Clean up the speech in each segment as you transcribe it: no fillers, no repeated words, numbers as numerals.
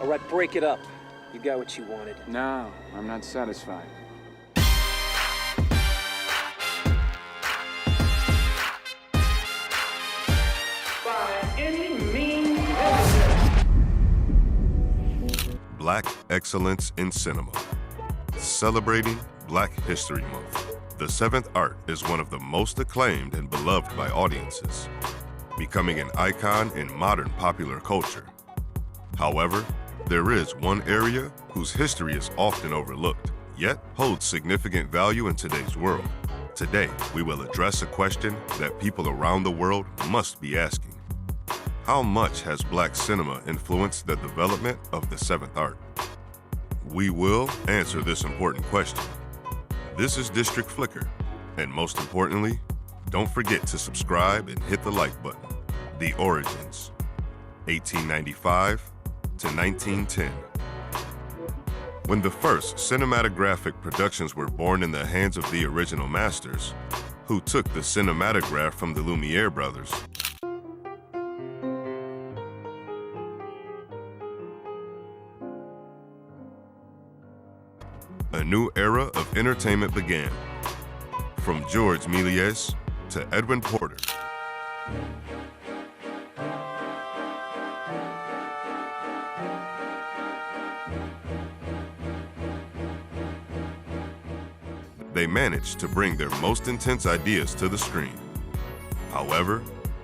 All right, break it up. You got what you wanted. No, I'm not satisfied. By any means necessary. Black Excellence in Cinema. Celebrating Black History Month. The Seventh Art is one of the most acclaimed and beloved by audiences, becoming an icon in modern popular culture. However, there is one area whose history is often overlooked, yet holds significant value in today's world. Today, we will address a question that people around the world must be asking. How much has Black cinema influenced the development of the Seventh Art? We will answer this important question. This is District Flicker, and most importantly, don't forget to subscribe and hit the like button. The Origins, 1895 to 1910. When the first cinematographic productions were born in the hands of the original masters, who took the cinematograph from the Lumiere brothers, a new era of entertainment began. From George Méliès to Edwin Porter. They managed to bring their most intense ideas to the screen. However,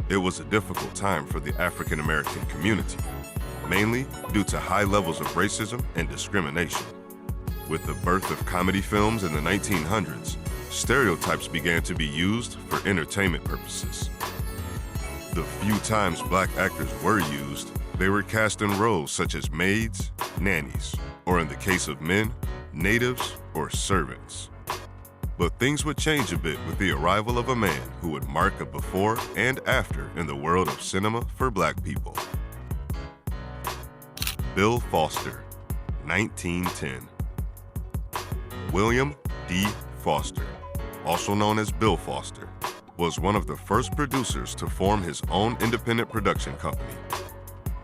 it was a difficult time for the African American community, mainly due to high levels of racism and discrimination. With the birth of comedy films in the 1900s, stereotypes began to be used for entertainment purposes. The few times Black actors were used, they were cast in roles such as maids, nannies, or in the case of men, natives or servants. But things would change a bit with the arrival of a man who would mark a before and after in the world of cinema for Black people. Bill Foster, 1910. William D. Foster, also known as Bill Foster, was one of the first producers to form his own independent production company.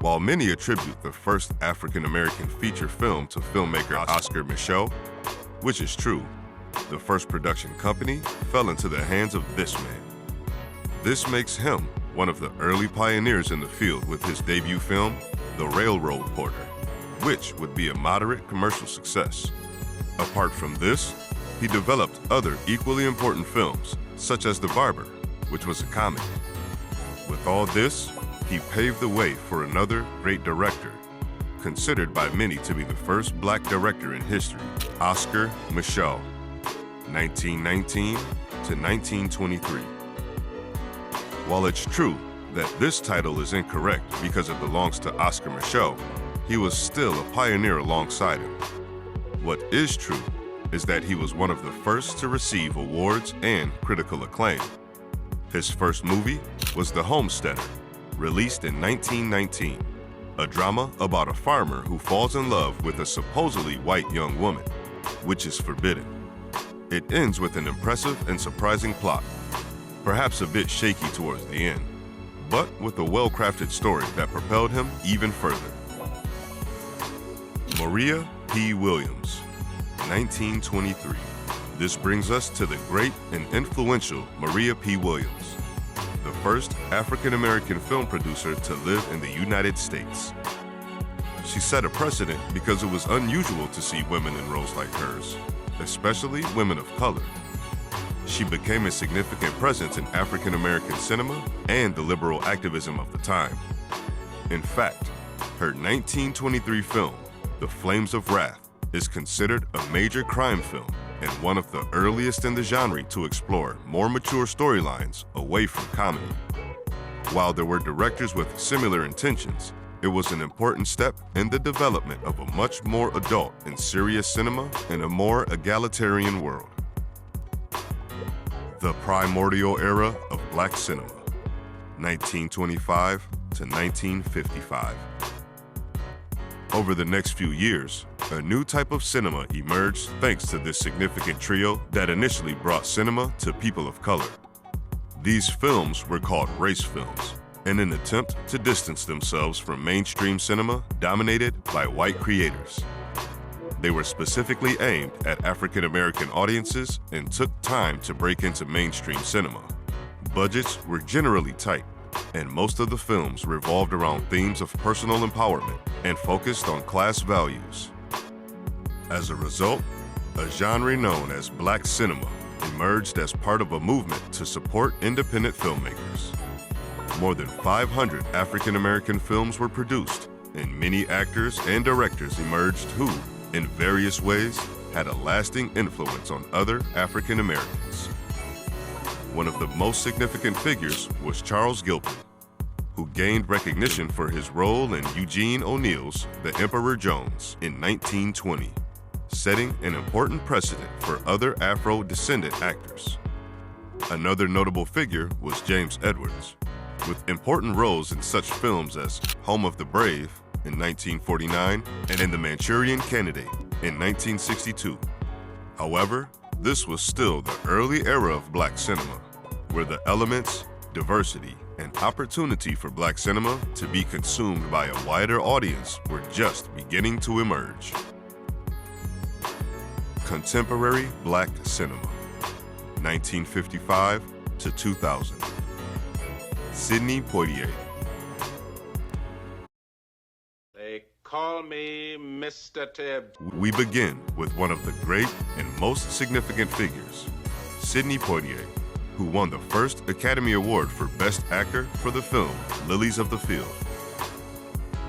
While many attribute the first African-American feature film to filmmaker Oscar Micheaux, which is true, the first production company fell into the hands of this man. This makes him one of the early pioneers in the field with his debut film, The Railroad Porter, which would be a moderate commercial success. Apart from this, he developed other equally important films, such as The Barber, which was a comedy. With all this, he paved the way for another great director, considered by many to be the first Black director in history, Oscar Micheaux, 1919 to 1923. While it's true that this title is incorrect because it belongs to Oscar Micheaux, he was still a pioneer alongside him. What is true is that he was one of the first to receive awards and critical acclaim. His first movie was The Homesteader, released in 1919, a drama about a farmer who falls in love with a supposedly white young woman, which is forbidden. It ends with an impressive and surprising plot, perhaps a bit shaky towards the end, but with a well-crafted story that propelled him even further. Maria P. Williams, 1923. This brings us to the great and influential Maria P. Williams, the first African-American film producer to live in the United States. She set a precedent because it was unusual to see women in roles like hers, especially women of color. She became a significant presence in African-American cinema and the liberal activism of the time. In fact, her 1923 film, The Flames of Wrath, is considered a major crime film and one of the earliest in the genre to explore more mature storylines away from comedy. While there were directors with similar intentions, it was an important step in the development of a much more adult and serious cinema in a more egalitarian world. The primordial era of Black cinema, 1925 to 1955. Over the next few years, a new type of cinema emerged thanks to this significant trio that initially brought cinema to people of color. These films were called race films, in an attempt to distance themselves from mainstream cinema dominated by white creators. They were specifically aimed at African American audiences and took time to break into mainstream cinema. Budgets were generally tight, and most of the films revolved around themes of personal empowerment and focused on class values. As a result, a genre known as Black cinema emerged as part of a movement to support independent filmmakers. More than 500 African American films were produced, and many actors and directors emerged who, in various ways, had a lasting influence on other African Americans. One of the most significant figures was Charles Gilpin, who gained recognition for his role in Eugene O'Neill's The Emperor Jones in 1920, setting an important precedent for other Afro-descendant actors. Another notable figure was James Edwards, with important roles in such films as Home of the Brave in 1949 and in The Manchurian Candidate in 1962. However, this was still the early era of Black cinema, where the elements, diversity, and opportunity for Black cinema to be consumed by a wider audience were just beginning to emerge. Contemporary Black cinema, 1955 to 2000. Sidney Poitier. They call me Mr. Tibbs. We begin with one of the great and most significant figures, Sidney Poitier, who won the first Academy Award for Best Actor for the film Lilies of the Field.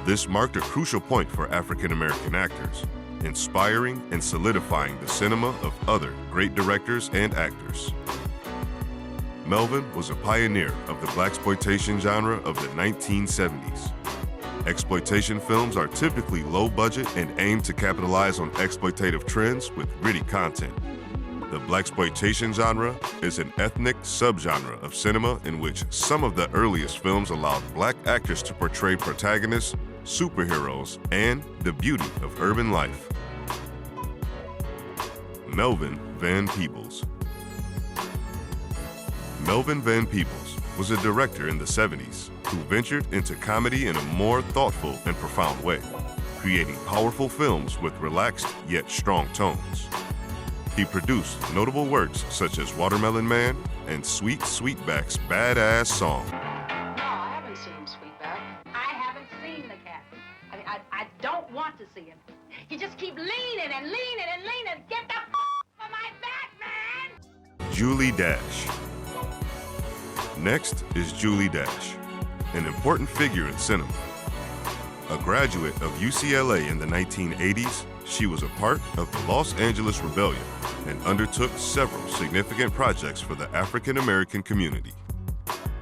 This marked a crucial point for African American actors, inspiring and solidifying the cinema of other great directors and actors. Melvin was a pioneer of the blaxploitation genre of the 1970s. Exploitation films are typically low budget and aim to capitalize on exploitative trends with gritty content. The blaxploitation genre is an ethnic subgenre of cinema in which some of the earliest films allowed Black actors to portray protagonists, superheroes, and the beauty of urban life. Melvin Van Peebles. Melvin Van Peebles was a director in the 70s who ventured into comedy in a more thoughtful and profound way, creating powerful films with relaxed yet strong tones. He produced notable works such as Watermelon Man and Sweet Sweetback's Badass Song. No, I haven't seen Sweetback. I haven't seen the cat. I mean, I don't want to see him. You just keep leaning and leaning and leaning. Get the off my back, man! Julie Dash. Next is Julie Dash, an important figure in cinema. A graduate of UCLA in the 1980s, she was a part of the Los Angeles Rebellion and undertook several significant projects for the African American community.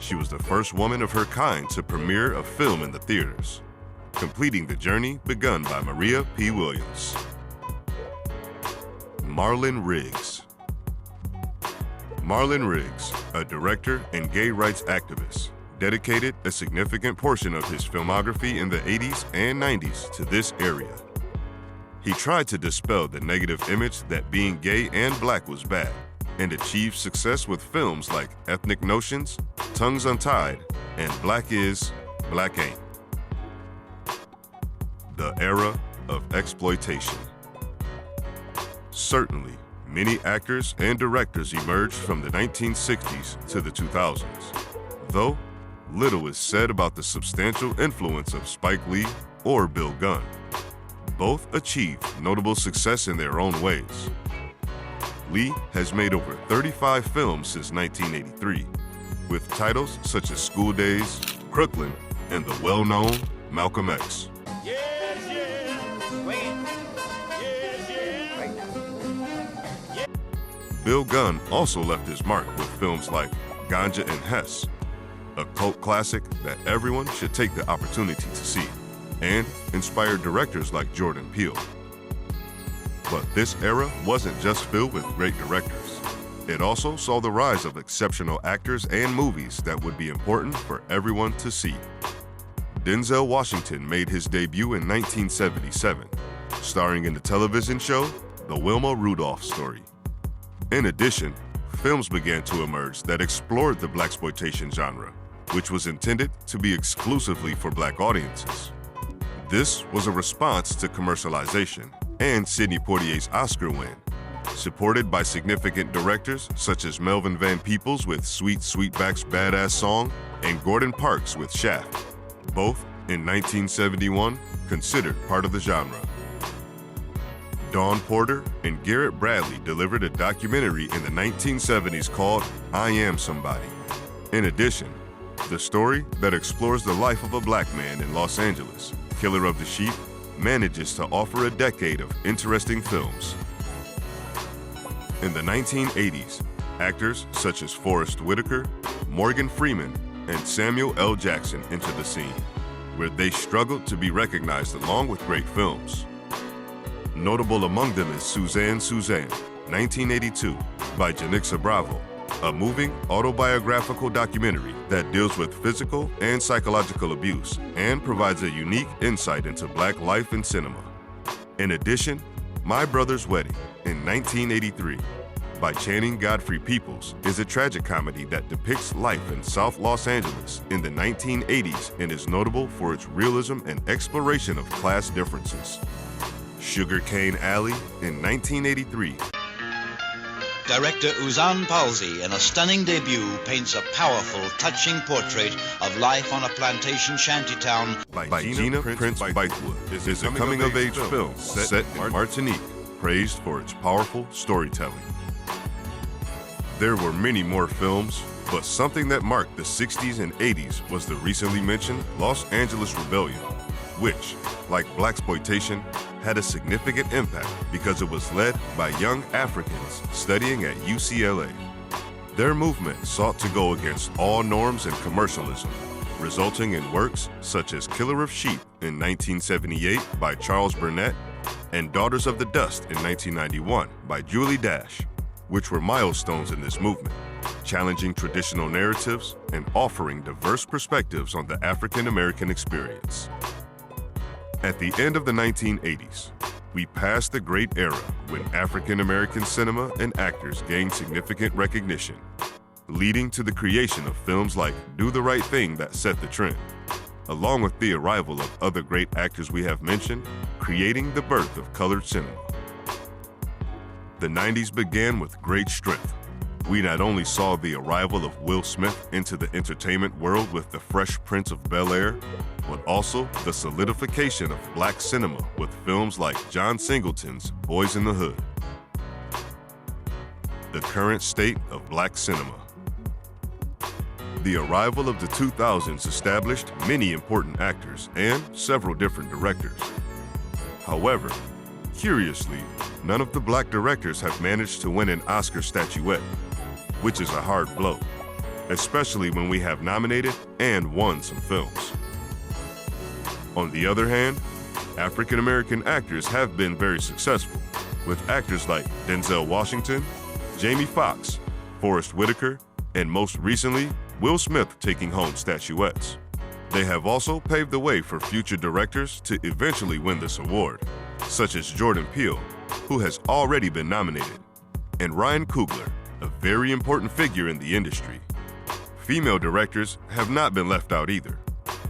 She was the first woman of her kind to premiere a film in the theaters, completing the journey begun by Maria P. Williams. Marlon Riggs. Marlon Riggs, a director and gay rights activist, dedicated a significant portion of his filmography in the 80s and 90s to this area. He tried to dispel the negative image that being gay and Black was bad, and achieved success with films like Ethnic Notions, Tongues Untied, and Black Is, Black Ain't. The era of exploitation. Certainly, many actors and directors emerged from the 1960s to the 2000s, though little is said about the substantial influence of Spike Lee or Bill Gunn. Both achieved notable success in their own ways. Lee has made over 35 films since 1983, with titles such as School Days, Crooklyn, and the well-known Malcolm X. Bill Gunn also left his mark with films like Ganja and Hess, a cult classic that everyone should take the opportunity to see, and inspired directors like Jordan Peele. But this era wasn't just filled with great directors. It also saw the rise of exceptional actors and movies that would be important for everyone to see. Denzel Washington made his debut in 1977, starring in the television show The Wilma Rudolph Story. In addition, films began to emerge that explored the blaxploitation genre, which was intended to be exclusively for Black audiences. This was a response to commercialization and Sidney Poitier's Oscar win, supported by significant directors such as Melvin Van Peebles with Sweet Sweetback's Badass Song and Gordon Parks with Shaft, both in 1971 considered part of the genre. Dawn Porter and Garrett Bradley delivered a documentary in the 1970s called I Am Somebody. In addition, the story that explores the life of a Black man in Los Angeles, Killer of the Sheep, manages to offer a decade of interesting films. In the 1980s, actors such as Forrest Whitaker, Morgan Freeman, and Samuel L. Jackson entered the scene, where they struggled to be recognized along with great films. Notable among them is Suzanne, Suzanne, 1982, by Janixa Bravo, a moving autobiographical documentary that deals with physical and psychological abuse and provides a unique insight into Black life in cinema. In addition, My Brother's Wedding, in 1983, by Channing Godfrey Peoples, is a tragic comedy that depicts life in South Los Angeles in the 1980s and is notable for its realism and exploration of class differences. Sugarcane Alley, in 1983. Director Uzan Palzi, in a stunning debut, paints a powerful, touching portrait of life on a plantation shantytown By Gina Prince Bythewood is a coming-of-age film set in Martinique, praised for its powerful storytelling. There were many more films, but something that marked the 60s and 80s was the recently mentioned Los Angeles Rebellion, which, like blaxploitation, had a significant impact because it was led by young Africans studying at UCLA. Their movement sought to go against all norms and commercialism, resulting in works such as Killer of Sheep in 1978 by Charles Burnett and Daughters of the Dust in 1991 by Julie Dash, which were milestones in this movement, challenging traditional narratives and offering diverse perspectives on the African American experience. At the end of the 1980s, we passed the great era when African American cinema and actors gained significant recognition, leading to the creation of films like Do the Right Thing that set the trend, along with the arrival of other great actors we have mentioned, creating the birth of colored cinema. The 90s began with great strength. We not only saw the arrival of Will Smith into the entertainment world with The Fresh Prince of Bel-Air, but also the solidification of Black cinema with films like John Singleton's Boys in the Hood. The current state of Black cinema. The arrival of the 2000s established many important actors and several different directors. However, curiously, none of the Black directors have managed to win an Oscar statuette, which is a hard blow, especially when we have nominated and won some films. On the other hand, African American actors have been very successful, with actors like Denzel Washington, Jamie Foxx, Forrest Whitaker, and most recently, Will Smith taking home statuettes. They have also paved the way for future directors to eventually win this award, such as Jordan Peele, who has already been nominated, and Ryan Coogler, a very important figure in the industry. Female directors have not been left out either,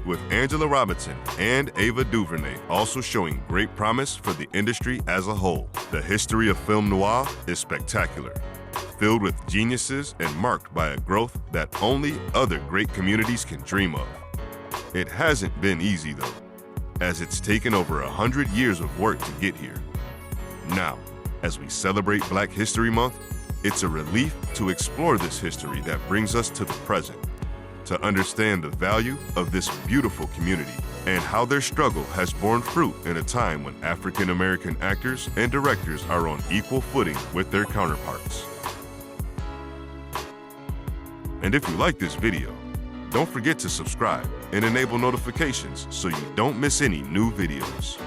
with Angela Robinson and Ava DuVernay also showing great promise for the industry as a whole. The history of film noir is spectacular, filled with geniuses and marked by a growth that only other great communities can dream of. It hasn't been easy though, as it's taken over 100 years of work to get here. Now, as we celebrate Black History Month, it's a relief to explore this history that brings us to the present, to understand the value of this beautiful community and how their struggle has borne fruit in a time when African American actors and directors are on equal footing with their counterparts. And if you like this video, don't forget to subscribe and enable notifications so you don't miss any new videos.